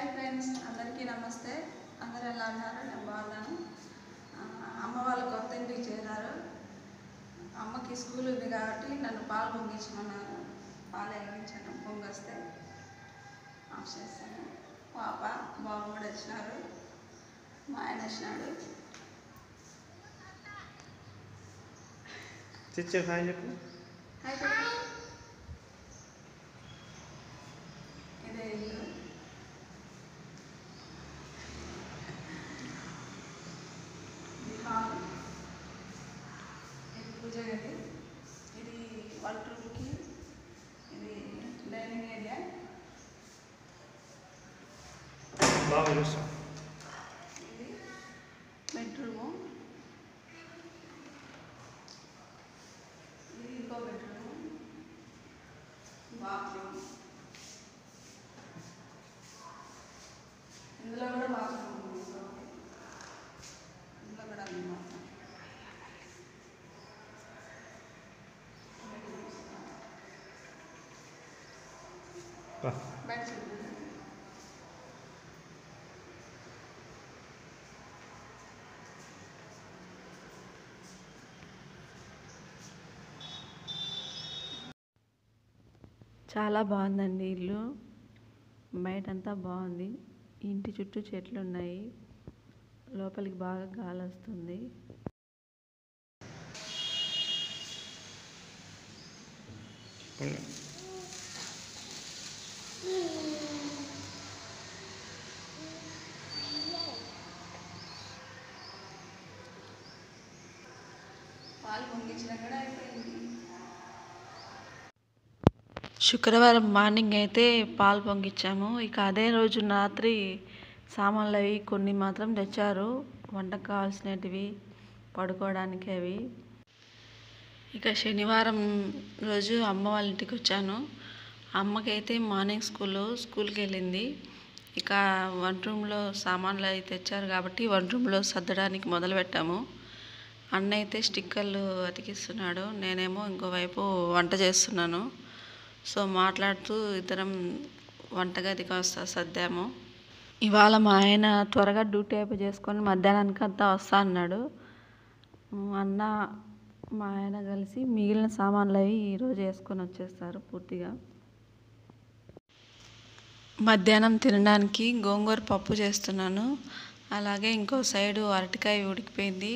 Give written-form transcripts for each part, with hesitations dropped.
Hi friends, అందరికీ నమస్తే. అందరూ ఎలా ఉన్నారు? నేను బాగున్నాను. అమ్మ వాళ్ళు కొత్త ఇంటికి చేరారు. అమ్మకి స్కూల్ ఉంది కాబట్టి నన్ను పాలు పొంగించమన్నారు. పాలు వెలిగించాను. పొంగొస్తే ఆఫ్ చేస్తాను. పాప బాబు కూడా వచ్చినారు. మా ఆయన వచ్చినాడు. హాయ్ చెప్పు. హాయ్ చెప్పు. ఇదే ఇల్లు. ఇది పూజ గది. ఇది వంట రూమ్కి. ఇది డైనింగ్ ఏరియా. ఇది బెడ్రూము. ఇది ఇంకో బెడ్రూము. బాత్రూమ్. ఇందులో కూడా బాత్రూమ్ ఉంది. ఇందులో కూడా ఉంది బాత్రూమ్. Bed sheet. చాలా బాగుందండి ఇల్లు. బయటంతా బాగుంది. ఇంటి చుట్టూ చెట్లు ఉన్నాయి. లోపలికి బాగా గాలి వస్తుంది. పాలు పొంగించడం కూడా అయిపోయింది. శుక్రవారం మార్నింగ్ అయితే పాలు పొంగిచ్చాము. ఇక అదే రోజు రాత్రి సామాన్లు అవి కొన్ని మాత్రం తెచ్చారు. వంటకు కావాల్సినవి, పడుకోవడానికి అవి. ఇక శనివారం రోజు అమ్మ వాళ్ళ ఇంటికి వచ్చాను. అమ్మకైతే మార్నింగ్ స్కూల్కి వెళ్ళింది. ఇక వంట రూమ్లో సామాన్లు అవి తెచ్చారు కాబట్టి వంట రూమ్లో సర్దడానికి మొదలుపెట్టాము. అన్న అయితే స్టిక్కర్లు అతికిస్తున్నాడు. నేనేమో ఇంకోవైపు వంట చేస్తున్నాను. సో మాట్లాడుతూ ఇద్దరం వంటగదికి సర్దాము. ఇవాళ మా ఆయన త్వరగా డ్యూటీ అయిపోయి చేసుకొని మధ్యాహ్నానికి అంతా వస్తా అన్నాడు. అన్న మా ఆయన కలిసి మిగిలిన సామాన్లు అవి ఈరోజు వేసుకొని వచ్చేస్తారు పూర్తిగా. మధ్యాహ్నం తినడానికి గోంగూర పప్పు చేస్తున్నాను. అలాగే ఇంకో సైడు అరటికాయ ఉడికిపోయింది.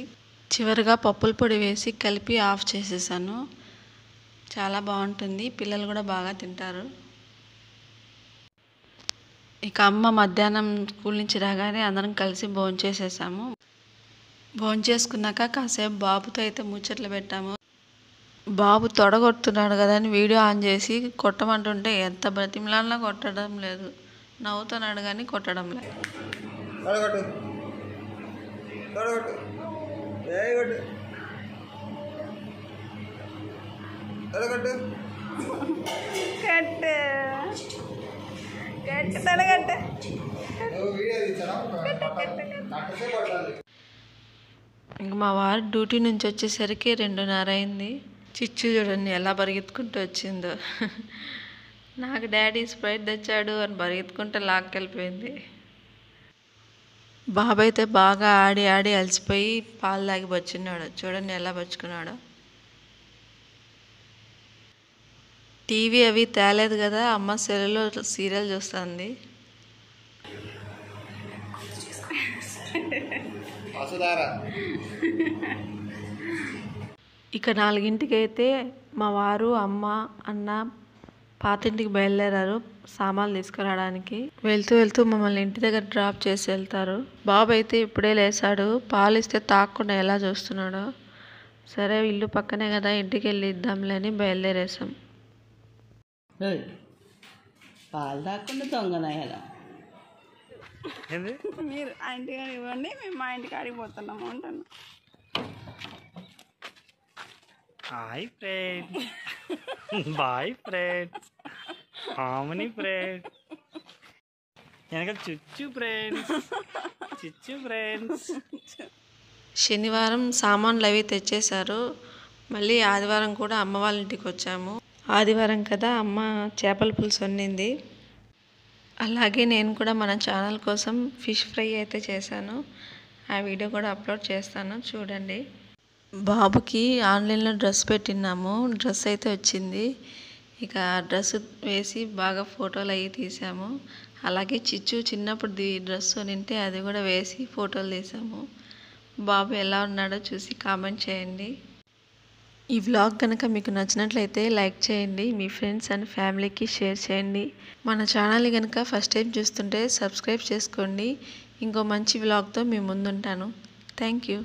చివరిగా పప్పుల పొడి వేసి కలిపి ఆఫ్ చేసేసాను. చాలా బాగుంటుంది. పిల్లలు కూడా బాగా తింటారు. ఇక అమ్మ మధ్యాహ్నం స్కూల్ నుంచి రాగానే అందరం కలిసి భోంచేసేసాము. భోంచేసుకున్నాక కాసేపు బాబుతో అయితే ముచ్చట్లు పెట్టాము. బాబు తొడగొడుతున్నాడు కదా అని వీడియో ఆన్ చేసి కొట్టమంటుంటే ఎంత బ్రతిమలాడినా కొట్టడం లేదు. నవ్వుతున్నాడు కానీ కొట్టడం లేదు. ఇంక మా వారు డ్యూటీ నుంచి వచ్చేసరికి 2:30 అయింది. చిచ్చు చూడండి ఎలా పరిగెత్తుకుంటూ వచ్చిందో. నాకు డాడీ స్ప్రైట్ తెచ్చాడు అని పరిగెత్తుకుంటే లాక్కెళ్ళిపోయింది. బాబు అయితే బాగా ఆడి ఆడి అలసిపోయి పాలు తాగి బొచ్చున్నాడు. చూడండి ఎలా బొచ్చుకున్నాడు. టీవీ అవి తేలేదు కదా, అమ్మ సెల్లులో సీరియల్ చూస్తుంది. ఇక 4ంటికి అయితే మా వారు, అమ్మ, అన్న పాతింటికి బయలుదేరారు సామాన్లు తీసుకురావడానికి. వెళ్తూ వెళ్తూ మమ్మల్ని ఇంటి దగ్గర డ్రాప్ చేసి వెళ్తారు. బాబు అయితే ఇప్పుడే లేసాడు. పాలు ఇస్తే తాగకుండా ఎలా చూస్తున్నాడో. సరే ఇల్లు పక్కనే కదా, ఇంటికి వెళ్ళి ఇద్దాంలే అని బయలుదేరేసాం. పాలు తాకుండా దొంగనయ్యలా మీరు ఆ ఇంటికాడ ఇవ్వండి, మేము మా ఇంటికి ఆడిపోతున్నాము అంటాను. హాయ్ ఫ్రెండ్స్, బాయ్ ఫ్రెండ్స్, హామనీ ఫ్రెండ్స్, వెనక చుచ్చు ఫ్రెండ్స్, చిచ్చు ఫ్రెండ్స్. శనివారం సామాన్లు అవి తెచ్చేశారు. మళ్ళీ ఆదివారం కూడా అమ్మ వాళ్ళ ఇంటికి వచ్చాము. ఆదివారం కదా, అమ్మ చేపల పులుసు వండింది. అలాగే నేను కూడా మన ఛానల్ కోసం ఫిష్ ఫ్రై అయితే చేశాను. ఆ వీడియో కూడా అప్లోడ్ చేస్తాను, చూడండి. బాబుకి ఆన్లైన్లో డ్రెస్ పెట్టినాము. డ్రెస్ అయితే వచ్చింది. ఇక డ్రెస్ వేసి బాగా ఫోటోలు అవి తీసాము. అలాగే చిచ్చు చిన్నప్పుడు డ్రెస్ నింటే అది కూడా వేసి ఫోటోలు తీసాము. బాబు ఎలా ఉన్నాడో చూసి కామెంట్ చేయండి. ఈ వ్లాగ్ కనుక మీకు నచ్చినట్లయితే లైక్ చేయండి, మీ ఫ్రెండ్స్ అండ్ ఫ్యామిలీకి షేర్ చేయండి. మన ఛానల్ని కనుక ఫస్ట్ టైం చూస్తుంటే సబ్స్క్రైబ్ చేసుకోండి. ఇంకో మంచి వ్లాగ్తో మీ ముందుంటాను. Thank you.